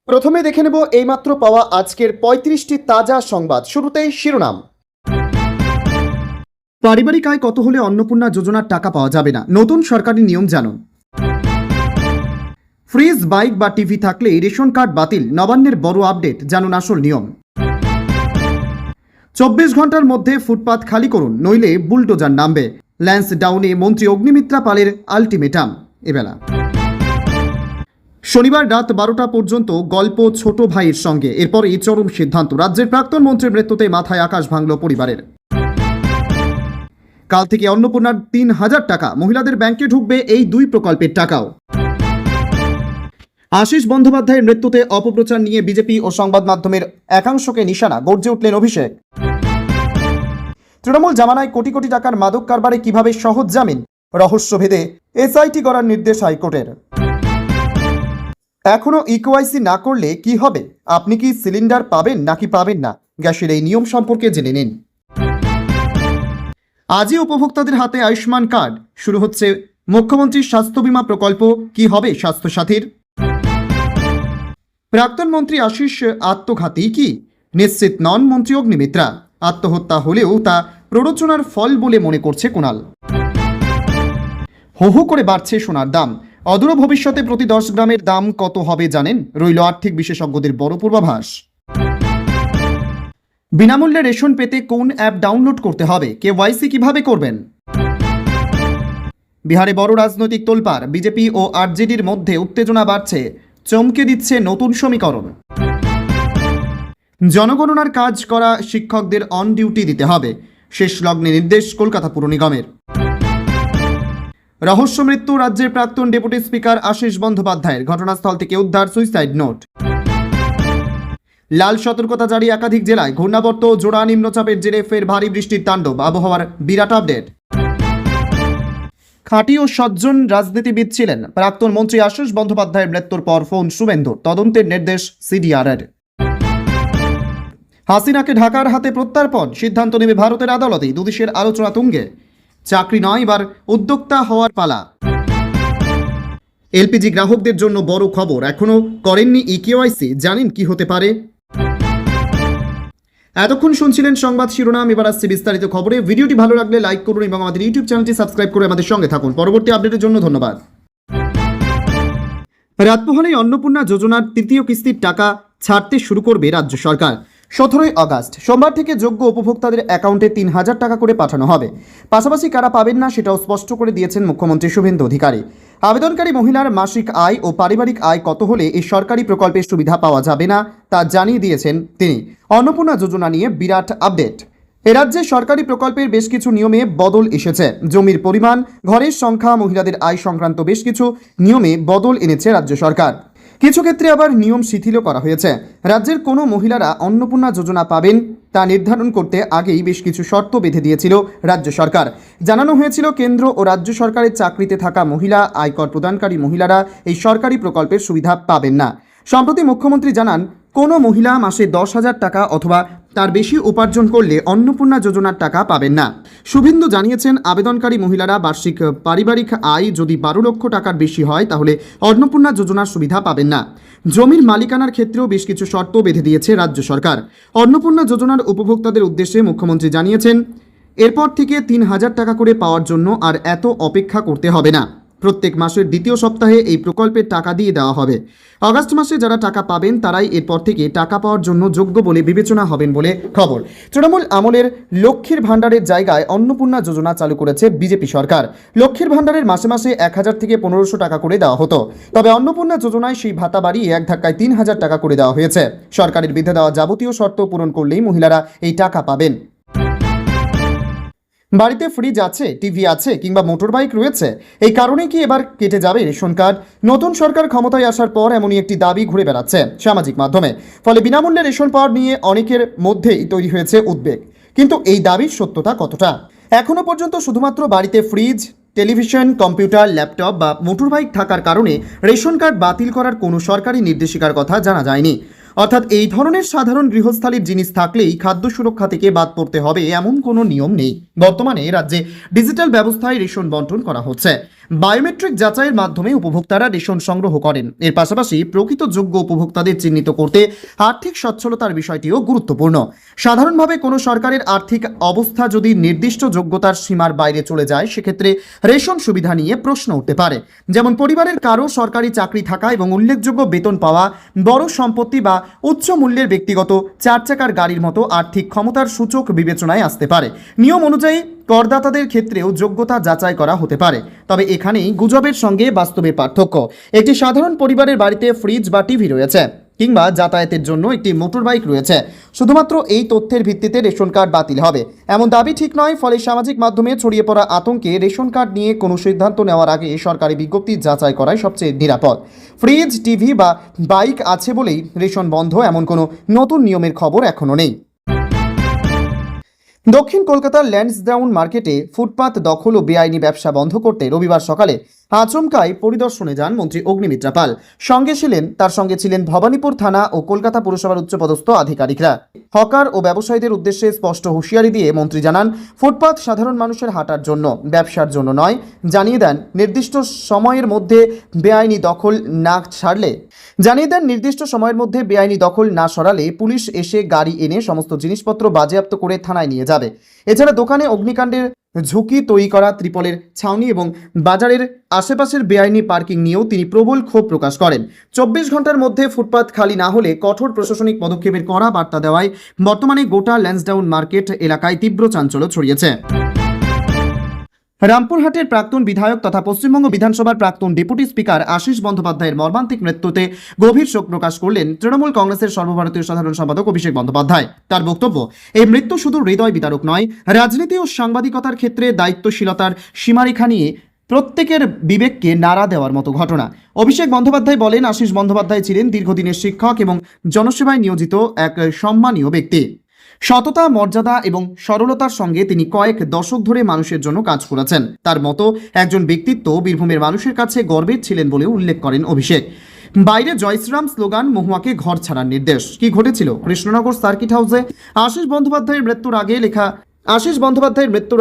প্রথমে দেখে নেব এইমাত্র পাওয়া আজকের ৩৫টি তাজা সংবাদ। শুরুতেই শিরোনাম। পারিবারিক আয় কত হলে অন্নপূর্ণা যোজনার টাকা পাওয়া যাবে না, নতুন সরকারি নিয়ম জানুন। ফ্রিজ, বাইক বা টিভি থাকলে রেশন কার্ড বাতিল, নবান্নের বড় আপডেট, জানুন আসল নিয়ম। ২৪ ঘন্টার মধ্যে ফুটপাত খালি করুন, নইলে বুলডোজার নামবে, ল্যান্স ডাউনে মন্ত্রী অগ্নিমিত্রা পালের আলটিমেটাম। এবেলা শনিবার রাত ১২টা পর্যন্ত গল্প ছোট ভাইয়ের সঙ্গে, এরপরই চরম সিদ্ধান্ত। রাজ্যের প্রাক্তন মন্ত্রীর মৃত্যুতে মাথায় আকাশ ভাঙল পরিবারের। কাল থেকে অন্নপূর্ণার ৩,০০০ টাকা, মহিলাদের ব্যাংকে ঢুকবে এই দুই প্রকল্পের টাকাও। আশিস বন্দ্যোপাধ্যায়ের মৃত্যুতে অপপ্রচার নিয়ে বিজেপি ও সংবাদ মাধ্যমের একাংশকে নিশানা, গর্জে উঠলেন অভিষেক। তৃণমূল জামানায় কোটি কোটি টাকার মাদক কারবারে কিভাবে সহজ জামিন, রহস্য ভেদে এসআইটি করার নির্দেশ হাইকোর্টের। এখনো ইকোআইসি না করলে কি হবে, আপনি কি সিলিন্ডার পাবেন নাকি পাবেন না, গ্যাসের এই নিয়ম সম্পর্কে জেনে নিন। আজই উপভোক্তাদের হাতে আয়ুষ্মান কার্ড, শুরু হচ্ছে মুখ্যমন্ত্রীর স্বাস্থ্য বীমা প্রকল্প। কি হবে স্বাস্থ্যসাথীর? প্রাক্তন মন্ত্রী আশিস আত্মঘাতী কি? নিশ্চিত নন মন্ত্রী অগ্নিমিত্রা। আত্মহত্যা হলেও তা প্ররোচনার ফল বলে মনে করছে কুণাল। হো হো করে বাড়ছে সোনার দাম, অদূর ভবিষ্যতে প্রতি 10 গ্রামের দাম কত হবে জানেন? রইল আর্থিক বিশেষজ্ঞদের বড় পূর্বাভাস। বিনামূল্যে রেশন পেতে কোন অ্যাপ ডাউনলোড করতে হবে, কেওয়াইসি কিভাবে করবেন? বিহারে বড় রাজনৈতিক তোলপাড়, বিজেপি ও আরজেডির মধ্যে উত্তেজনা বাড়ছে, চমকে দিচ্ছে নতুন সমীকরণ। জনগণনার কাজ করা শিক্ষকদের অন ডিউটি দিতে হবে, শেষ লগ্নে নির্দেশ কলকাতা পুর নিগমের। রহস্য মৃত্যু রাজ্যের প্রাক্তন ডেপুটি স্পিকার আশিস বন্দ্যোপাধ্যায়ের, ঘটনাস্থল থেকে উদ্ধার সুইসাইড নোট। লাল সতর্কতা জারি একাধিক জেলায়, ঘূর্ণাবর্ত জোড়া নিম্নচাপের জেরে ফের ভারী বৃষ্টির তাণ্ডব, আবহাওয়ার বিরাট আপডেট। খাঁটি ও সজ্জন রাজনীতিবিদ ছিলেন প্রাক্তন মন্ত্রী আশিস বন্দ্যোপাধ্যায়ের মৃত্যুর পর ফোন শুভেন্দুর, তদন্তের নির্দেশ সিডিআরের। হাসিনাকে ঢাকার হাতে প্রত্যার্পণ, সিদ্ধান্ত নেবে ভারতের আদালতে, দুদেশের আলোচনা তুঙ্গে। চাকরি নয়, এবার উদ্যোক্তা হওয়ার পালা। এলপিজি গ্রাহকদের জন্য বড় খবর, এখনো করেননি ইকেওয়াইসি, জানেন কি হতে পারে? এতক্ষণ শুনছিলেন সংবাদ শিরোনাম, এবার আসছে বিস্তারিত খবরে। ভিডিওটি ভালো লাগলে লাইক করুন এবং আমাদের ইউটিউব চ্যানেলটি সাবস্ক্রাইব করে আমাদের সঙ্গে থাকুন। পরবর্তী আপডেটের জন্য ধন্যবাদ। রাত পোহালেই অন্নপূর্ণা যোজনার তৃতীয় কিস্তির টাকা ছাড়তে শুরু করবে রাজ্য সরকার। 17ই আগস্ট সোমবার থেকে যোগ্য উপভোক্তাদের অ্যাকাউন্টে ৩,০০০ টাকা করে পাঠানো হবে। পাশাপাশি কারা পাবেন না সেটাও স্পষ্ট করে দিয়েছেন মুখ্যমন্ত্রী শুভেন্দু অধিকারী। আবেদনকারী মহিলার মাসিক আয় ও পারিবারিক আয় কত হলে এই সরকারি প্রকল্পের সুবিধা পাওয়া যাবে না তা জানিয়ে দিয়েছেন তিনি। অন্নপূর্ণা যোজনা নিয়ে বিরাট আপডেট। এ রাজ্যে সরকারি প্রকল্পের বেশ কিছু নিয়মে বদল এসেছে। জমির পরিমাণ, ঘরের সংখ্যা, মহিলাদের আয় সংক্রান্ত বেশ কিছু নিয়মে বদল এনেছে রাজ্য সরকার। কিছু ক্ষেত্রে আবার নিয়ম শিথিলও করা হয়েছে। রাজ্যের কোনো মহিলারা অন্নপূর্ণা যোজনা পাবেন তা নির্ধারণ করতে আগেই বেশ কিছু শর্ত বেঁধে দিয়েছিল রাজ্য সরকার। জানানো হয়েছিল কেন্দ্র ও রাজ্য সরকারের চাকরিতে থাকা মহিলা, আয়কর প্রদানকারী মহিলারা এই সরকারি প্রকল্পের সুবিধা পাবেন না। সম্প্রতি মুখ্যমন্ত্রী জানান, কোনো মহিলা মাসে 10,০০০ টাকা অথবা তার বেশি উপার্জন করলে অন্নপূর্ণা যোজনার টাকা পাবেন না। শুভেন্দু জানিয়েছেন, আবেদনকারী মহিলারা বার্ষিক পারিবারিক আয় যদি 12 লক্ষ টাকার বেশি হয় তাহলে অন্নপূর্ণা যোজনার সুবিধা পাবেন না। জমির মালিকানার ক্ষেত্রেও বেশ কিছু শর্ত বেঁধে দিয়েছে রাজ্য সরকার। অন্নপূর্ণা যোজনার উপভোক্তাদের উদ্দেশ্যে মুখ্যমন্ত্রী জানিয়েছেন, এরপর থেকে ৩,০০০ টাকা করে পাওয়ার জন্য আর এত অপেক্ষা করতে হবে না। প্রত্যেক মাসের দ্বিতীয় সপ্তাহে এই প্রকল্পের টাকা দিয়ে দেওয়া হবে। আগস্ট মাসে যারা টাকা পাবেন তারাই এরপর থেকে টাকা পাওয়ার জন্য যোগ্য বলে বিবেচনা হবেন বলে খবর। তৃণমূল আমলের লক্ষ্মীর ভাণ্ডারের জায়গায় অন্নপূর্ণা যোজনা চালু করেছে বিজেপি সরকার। লক্ষ্মীর ভাণ্ডারের মাসে মাসে ১,০০০ থেকে ১৫০০ টাকা করে দেওয়া হতো, তবে অন্নপূর্ণা যোজনায় সেই ভাতা বাড়িয়ে এক ধাক্কায় ৩,০০০ টাকা করে দেওয়া হয়েছে। সরকারের বিধে দেওয়া যাবতীয় শর্ত পূরণ করলেই মহিলারা এই টাকা পাবেন। বাড়িতে ফ্রিজ আছে, টিভি আছে কিংবা মোটর বাইক রয়েছে, এই কারণেই কি এবার কেটে যাবে রেশন কার্ড? নতুন সরকার ক্ষমতায় আসার পর এমনই একটি দাবি ঘুরে বেড়াচ্ছে সামাজিক মাধ্যমে। ফলে বিনামূল্যে রেশন পাওয়ার নিয়ে অনেকের মধ্যেই তৈরি হয়েছে উদ্বেগ। কিন্তু এই দাবির সত্যতা কতটা? এখনো পর্যন্ত শুধুমাত্র বাড়িতে ফ্রিজ, টেলিভিশন, কম্পিউটার, ল্যাপটপ বা মোটর বাইক থাকার কারণে রেশন কার্ড বাতিল করার কোনো সরকারি নির্দেশিকার কথা জানা যায়নি। অর্থাৎ এই ধরনের সাধারণ গৃহস্থালির জিনিস থাকলেই খাদ্য সুরক্ষা থেকে বাদ পড়তে হবে এমন কোনো নিয়ম নেই। বর্তমানে রাজ্যে ডিজিটাল ব্যবস্থায় রেশন বন্টন করা হচ্ছে। বায়োমেট্রিক যাচাইয়ের মাধ্যমে উপভোক্তারা রেশন সংগ্রহ করেন। এর পাশাপাশি প্রকৃত যোগ্য উপভোক্তাদের চিহ্নিত করতে আর্থিক সচ্ছলতার বিষয়টিও গুরুত্বপূর্ণ। সাধারণভাবে কোনো সরকারের আর্থিক অবস্থা যদি নির্দিষ্ট যোগ্যতার সীমার বাইরে চলে যায়, সেক্ষেত্রে রেশন সুবিধা নিয়ে প্রশ্ন উঠতে পারে। যেমন পরিবারের কারো সরকারি চাকরি থাকা এবং উল্লেখযোগ্য বেতন পাওয়া, বড় সম্পত্তি বা উচ্চ মূল্যের ব্যক্তিগত 4 চাকার গাড়ির মতো আর্থিক ক্ষমতার সূচক বিবেচনায় আসতে পারে। নিয়ম অনুযায়ী করদাতাদের ক্ষেত্রেও যোগ্যতা যাচাই করা হতে পারে। তবে এখানেই গুজবের সঙ্গে বাস্তবের পার্থক্য। একটি সাধারণ পরিবারের বাড়িতে ফ্রিজ বা টিভি রয়েছে, কিংবা যাতায়াতের জন্য একটি মোটর বাইক রয়েছে। শুধুমাত্র এই তথ্যের ভিত্তিতে রেশন কার্ড বাতিল হবে এমন দাবি ঠিক নয়। ফলে সামাজিক মাধ্যমে ছড়িয়ে পড়া আতঙ্কে রেশন কার্ড নিয়ে কোনো সিদ্ধান্ত নেওয়ার আগে সরকারি বিজ্ঞপ্তি যাচাই করাই সবচেয়ে নিরাপদ। ফ্রিজ, টিভি বা বাইক আছে বলেই রেশন বন্ধ এমন কোনো নতুন নিয়মের খবর এখনও নেই। দক্ষিণ কলকাতার ল্যান্সডাউন মার্কেটে ফুটপাত দখল ও বেআইনি ব্যবসা বন্ধ করতে রবিবার সকালে আচমকাই পরিদর্শনে যান মন্ত্রী অগ্নিমিত্রা পাল। তার সঙ্গে ছিলেন ভবানীপুর থানা ও কলকাতা পুরসভার উচ্চপদস্থ আধিকারিকরা। হকার ও ব্যবসায়ীদের উদ্দেশ্যে স্পষ্ট হুঁশিয়ারি দিয়ে মন্ত্রী জানান, ফুটপাত সাধারণ মানুষের হাঁটার জন্য, ব্যবসার জন্য নয়। জানিয়ে দেন নির্দিষ্ট সময়ের মধ্যে বেআইনি দখল না সরালে পুলিশ এসে গাড়ি এনে সমস্ত জিনিসপত্র বাজেয়াপ্ত করে থানায় নিয়ে যাবে। এছাড়া দোকানে অগ্নিকাণ্ডের ঝুঁকি তৈরি করা ত্রিপলের ছাউনি এবং বাজারের আশেপাশের বেআইনি পার্কিং নিয়েও তিনি প্রবল ক্ষোভ প্রকাশ করেন। 24 ঘন্টার মধ্যে ফুটপাত খালি না হলে কঠোর প্রশাসনিক পদক্ষেপের কড়া বার্তা দেওয়ায় বর্তমানে গোটা ল্যান্সডাউন মার্কেট এলাকায় তীব্র চাঞ্চল্য ছড়িয়েছে। রামপুরহাটের প্রাক্তন বিধায়ক তথা পশ্চিমবঙ্গ বিধানসভার প্রাক্তন ডেপুটি স্পিকার আশিস বন্দ্যোপাধ্যায়ের মর্মান্তিক মৃত্যুতে গভীর শোক প্রকাশ করলেন তৃণমূল কংগ্রেসের সর্বভারতীয় সাধারণ সম্পাদক অভিষেক বন্দ্যোপাধ্যায়। তার বক্তব্য, এই মৃত্যু শুধু হৃদয় বিদারক নয়, রাজনীতি ও সাংবাদিকতার ক্ষেত্রে দায়িত্বশীলতার সীমারেখা নিয়ে প্রত্যেকের বিবেককে নাড়া দেওয়ার মতো ঘটনা। অভিষেক বন্দ্যোপাধ্যায় বলেন, আশিস বন্দ্যোপাধ্যায় ছিলেন দীর্ঘদিনের শিক্ষক এবং জনসেবায় নিয়োজিত এক সম্মানীয় ব্যক্তি। সততা, মর্যাদা এবং সরলতার সঙ্গে তিনি কয়েক দশক ধরে মানুষের জন্য কাজ করেছেন। তার মতো একজন ব্যক্তিত্ব বীরভূমের মানুষের কাছে গর্বের ছিলেন বলে উল্লেখ করেন অভিষেক। বাইরে জয় শ্রীরাম স্লোগান, মহুয়াকে ঘর ছাড়ার নির্দেশ। কি ঘটেছিল কৃষ্ণনগর সার্কিট হাউসে? আশিস বন্দ্যোপাধ্যায়ের মৃত্যুর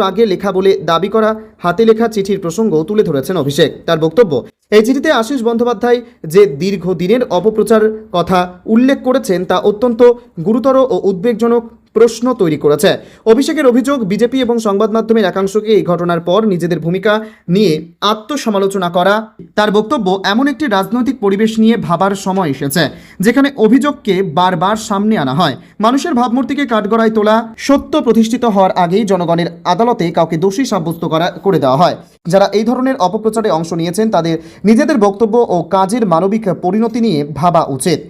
আগে লেখা বলে দাবি করা হাতে লেখা চিঠির প্রসঙ্গ তুলে ধরেছেন অভিষেক। তার বক্তব্য, এই চিঠিতে আশিস বন্দ্যোপাধ্যায় যে দীর্ঘদিনের অপপ্রচার কথা উল্লেখ করেছেন তা অত্যন্ত গুরুতর ও উদ্বেগজনক প্রশ্ন তৈরি করেছে। অভিষেকের অভিযোগ, বিজেপি এবং সংবাদ মাধ্যমের একাংশকে এই ঘটনার পর নিজেদের ভূমিকা নিয়ে আত্মসমালোচনা করা। তার বক্তব্য, এমন একটি রাজনৈতিক পরিবেশ নিয়ে ভাবার সময় এসেছে যেখানে অভিযোগকে বারবার সামনে আনা হয়। মানুষের ভাবমূর্তিকে কাঠগড়ায় তোলা, সত্য প্রতিষ্ঠিত হওয়ার আগেই জনগণের আদালতে কাউকে দোষী সাব্যস্ত করে দেওয়া হয়। যারা এই ধরনের অপপ্রচারে অংশ নিয়েছেন তাদের নিজেদের বক্তব্য ও কাজের মানবিক পরিণতি নিয়ে ভাবা উচিত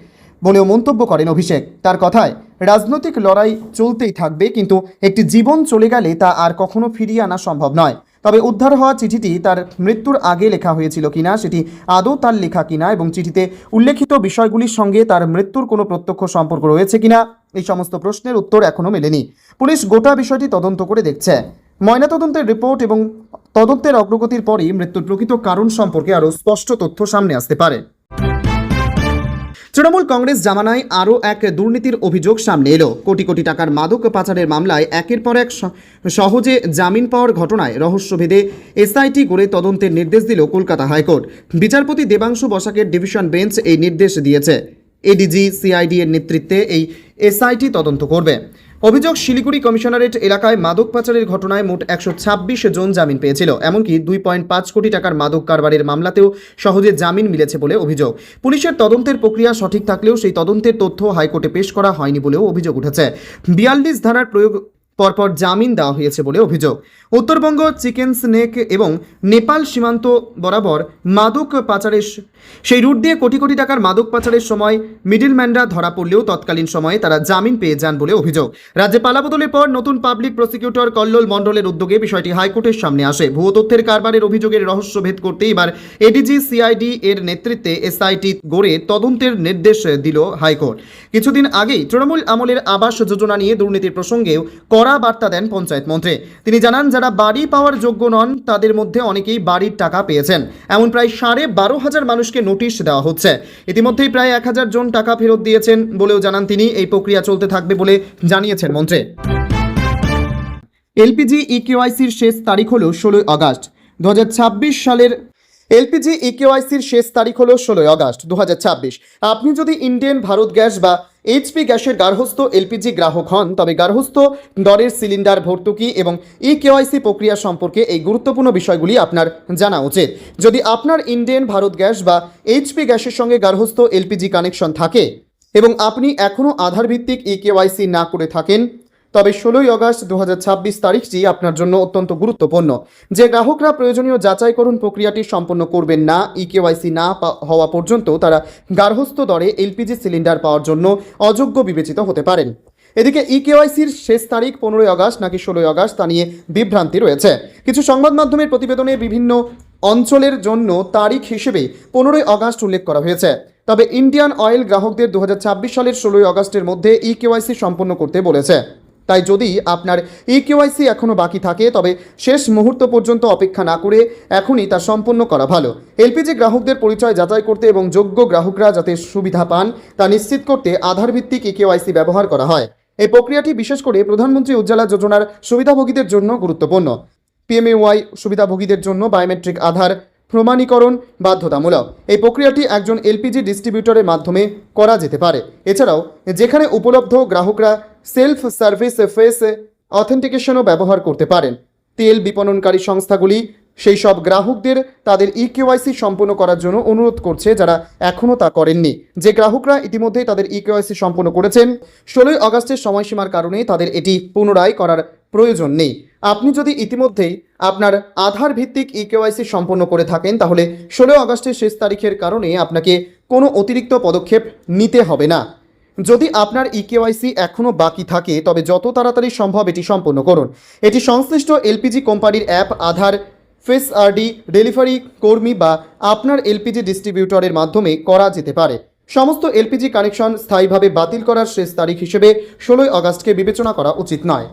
বলেও মন্তব্য করেন অভিষেক। তার কথায়, রাজনৈতিক লড়াই চলতেই থাকবে, কিন্তু একটি জীবন চলে গেলে তা আর কখনো ফিরিয়ে আনা সম্ভব নয়। তবে উদ্ধার হওয়া চিঠিটি তার মৃত্যুর আগে লেখা হয়েছিল কিনা, সেটি আদৌ তার লেখা কিনা এবং চিঠিতে উল্লেখিত বিষয়গুলির সঙ্গে তার মৃত্যুর কোনো প্রত্যক্ষ সম্পর্ক রয়েছে কিনা, এই সমস্ত প্রশ্নের উত্তর এখনও মেলেনি। পুলিশ গোটা বিষয়টি তদন্ত করে দেখছে। ময়নাতদন্তের রিপোর্ট এবং তদন্তের অগ্রগতির পরই মৃত্যুর প্রকৃত কারণ সম্পর্কে আরও স্পষ্ট তথ্য সামনে আসতে পারে। তৃণমূল কংগ্রেস জামানায় আরও এক দুর্নীতির অভিযোগ সামনে এলো। কোটি কোটি টাকার মাদক পাচারের মামলায় একের পর এক সহজে জামিন পাওয়ার ঘটনায় রহস্যভেদে এসআইটি করে তদন্তের নির্দেশ দিল কলকাতা হাইকোর্ট। বিচারপতি দেবাংশু বসাকের ডিভিশন বেঞ্চ এই নির্দেশ দিয়েছে। এডিজি সিআইডি এর নেতৃত্বে এই এসআইটি তদন্ত করবে। অভিযোগ, শিলিগুড়ি কমিশনারেট এলাকায় মাদক পাচারের ঘটনায় মোট 126 জন জামিন পেয়েছিল। এমনকি 2.5 কোটি টাকার মাদক কারবারের মামলাতেও সহজে জামিন মিলেছে বলে অভিযোগ। পুলিশের তদন্তের প্রক্রিয়া সঠিক থাকলেও সেই তদন্তের তথ্য হাইকোর্টে পেশ করা হয়নি বলেও অভিযোগ উঠেছে। 42 ধারার প্রয়োগ পরপর জামিন দেওয়া হয়েছে বলে অভিযোগ। উত্তরবঙ্গ চিকেন স্নেক এবং নেপাল সীমান্ত বরাবর মাদক পাচারের সেই রুট দিয়ে কোটি কোটি টাকার মাদক পাচারের সময় মিডলম্যানরা ধরা পড়লেও তৎকালীন সময়ে তারা জামিন পেয়ে যান বলে অভিযোগ। রাজ্যে পালাবদলের পর নতুন পাবলিক প্রসিকিউটর কল্লোল মণ্ডলের উদ্যোগে বিষয়টি হাইকোর্টের সামনে আসে। ভুয়ো তথ্যের কারবারের অভিযোগের রহস্য ভেদ করতে এবার এডিজি সিআইডি এর নেতৃত্বে এসআইটি গড়ে তদন্তের নির্দেশ দিল হাইকোর্ট। কিছুদিন আগেই তৃণমূল আমলের আবাস যোজনা নিয়ে দুর্নীতির প্রসঙ্গেও কড়া বার্তা দেন পঞ্চায়েত মন্ত্রী। তিনি জানান, যারা বাড়ি পাওয়ার যোগ্য নন তাদের মধ্যে অনেকেই বাড়ির টাকা পেয়েছেন। এমন প্রায় 12,500 মানুষকে নোটিশ দেওয়া হচ্ছে। ইতিমধ্যেই প্রায় 1000 জন টাকা ফেরত দিয়েছেন বলেও জানান তিনি। এই প্রক্রিয়া চলতে থাকবে বলে জানিয়েছেন মন্ত্রী। এলপিজি ইকেওয়াইসির শেষ তারিখ হল 16 আগস্ট। সালের এলপিজি ইকেওয়াইসির শেষ তারিখ হলো 16 আগস্ট 2026। আপনি যদি ইন্ডিয়ান ভারত গ্যাস বা এইচপি গ্যাসের গার্হস্থ্য এলপিজি গ্রাহক হন, তবে গার্হস্থ্য দরের সিলিন্ডার ভর্তুকি এবং ইকেওয়াইসি প্রক্রিয়া সম্পর্কে এই গুরুত্বপূর্ণ বিষয়গুলি আপনার জানা উচিত। যদি আপনার ইন্ডিয়ান ভারত গ্যাস বা এইচপি গ্যাসের সঙ্গে গার্হস্থ্য এলপিজি কানেকশন থাকে এবং আপনি এখনও আধার ভিত্তিক ইকেওয়াইসি না করে থাকেন, তবে 16 আগস্ট 2026 তারিখটি আপনার জন্য অত্যন্ত গুরুত্বপূর্ণ। যে গ্রাহকরা প্রয়োজনীয় যাচাইকরণ প্রক্রিয়াটি সম্পন্ন করবেন না, ইকেওয়াইসি না হওয়া পর্যন্ত তারা গার্হস্থ্য দরে এলপিজি সিলিন্ডার পাওয়ার জন্য অযোগ্য বিবেচিত হতে পারেন। এদিকে ইকেওয়াইসির শেষ তারিখ 15 আগস্ট নাকি 16 আগস্ট তা নিয়ে বিভ্রান্তি রয়েছে। কিছু সংবাদ মাধ্যমের প্রতিবেদনে বিভিন্ন অঞ্চলের জন্য তারিখ হিসেবে 15 আগস্ট উল্লেখ করা হয়েছে। তবে ইন্ডিয়ান অয়েল গ্রাহকদের 2026 সালের 16 আগস্টের মধ্যে ইকেওয়াইসি সম্পন্ন করতে বলেছে। তাই যদি আপনার ইকেওয়াইসি এখনও বাকি থাকে, তবে শেষ মুহূর্ত পর্যন্ত অপেক্ষা না করে এখনই তা সম্পন্ন করা ভালো। এলপিজি গ্রাহকদের পরিচয় যাচাই করতে এবং যোগ্য গ্রাহকরা যাতে সুবিধা পান তা নিশ্চিত করতে আধার ভিত্তিক ইকেওয়াইসি ব্যবহার করা হয়। এই প্রক্রিয়াটি বিশেষ করে প্রধানমন্ত্রী উজ্জ্বলা যোজনার সুবিধাভোগীদের জন্য গুরুত্বপূর্ণ। পিএমএওয়াই সুবিধাভোগীদের জন্য বায়োমেট্রিক আধার প্রমাণীকরণ বাধ্যতামূলক। এই প্রক্রিয়াটি একজন এলপিজি ডিস্ট্রিবিউটরের মাধ্যমে করা যেতে পারে। এছাড়াও যেখানে উপলব্ধ, গ্রাহকরা সেলফ সার্ভিস ফেস অথেন্টিকেশনও ব্যবহার করতে পারেন। তেল বিপণনকারী সংস্থাগুলি সেই সব গ্রাহকদের তাদের ইকেওয়াইসি সম্পন্ন করার জন্য অনুরোধ করছে যারা এখনও তা করেননি। যে গ্রাহকরা ইতিমধ্যেই তাদের ইকেওয়াইসি সম্পন্ন করেছেন, 16 আগস্টের সময়সীমার কারণে তাদের এটি পুনরায় করার প্রয়োজন নেই। আপনি যদি ইতিমধ্যেই আপনার আধার ভিত্তিক ইকেওয়াইসি সম্পন্ন করে থাকেন, তাহলে 16 আগস্টের শেষ তারিখের কারণে আপনাকে কোনো অতিরিক্ত পদক্ষেপ নিতে হবে না। যদি আপনার ইকেওয়াইসি এখনও বাকি থাকে, তবে যত তাড়াতাড়ি সম্ভব এটি সম্পন্ন করুন। এটি সংশ্লিষ্ট এলপিজি কোম্পানির অ্যাপ, আধার ফেস আরডি ডেলিভারি কর্মী বা আপনার এলপিজি ডিস্ট্রিবিউটরের মাধ্যমে করা যেতে পারে। সমস্ত এলপিজি কানেকশন স্থায়ীভাবে বাতিল করার শেষ তারিখ হিসেবে 16 আগস্টকে বিবেচনা করা উচিত নয়।